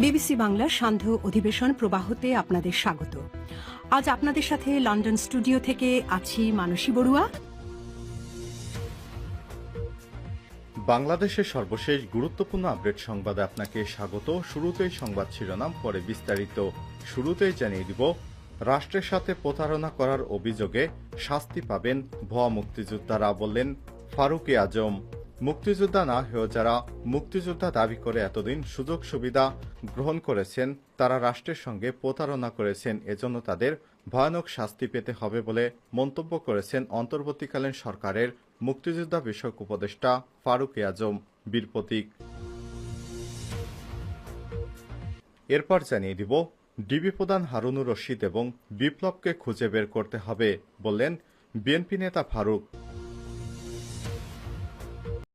BBC বাংলার সান্ধ্য অধিবেশন প্রবাহতে আপনাদের স্বাগত। আজ আপনাদের সাথে লন্ডন স্টুডিও থেকে আছি মানসী বড়ুয়া। বাংলাদেশের সর্বশেষ গুরুত্বপূর্ণ আপডেট সংবাদে আপনাকে স্বাগত। শুরুতেই সংবাদ শিরোনাম, পরে বিস্তারিত। শুরুতেই জানিয়ে দিব, রাষ্ট্রের সাথে প্রতারণা করার অভিযোগে শাস্তি পাবেন ভুয়া মুক্তিযোদ্ধারা, বললেন ফারুক আজম। মুক্তিযোদ্ধা না হয়েও যারা মুক্তিযোদ্ধা দাবি করে এতদিন সুযোগ সুবিধা গ্রহণ করেছেন, তারা রাষ্ট্রের সঙ্গে প্রতারণা করেছেন, এজন্য তাদের ভয়ানক শাস্তি পেতে হবে বলে মন্তব্য করেছেন অন্তর্বর্তীকালীন সরকারের মুক্তিযোদ্ধা বিষয়ক উপদেষ্টা ফারুক আজম বীর প্রতীক। এরপর জানিয়ে দিব, ডিবি প্রধান হারুনুর রশিদ এবং বিপ্লবকে খুঁজে বের করতে হবে, বললেন বিএনপি নেতা ফারুক।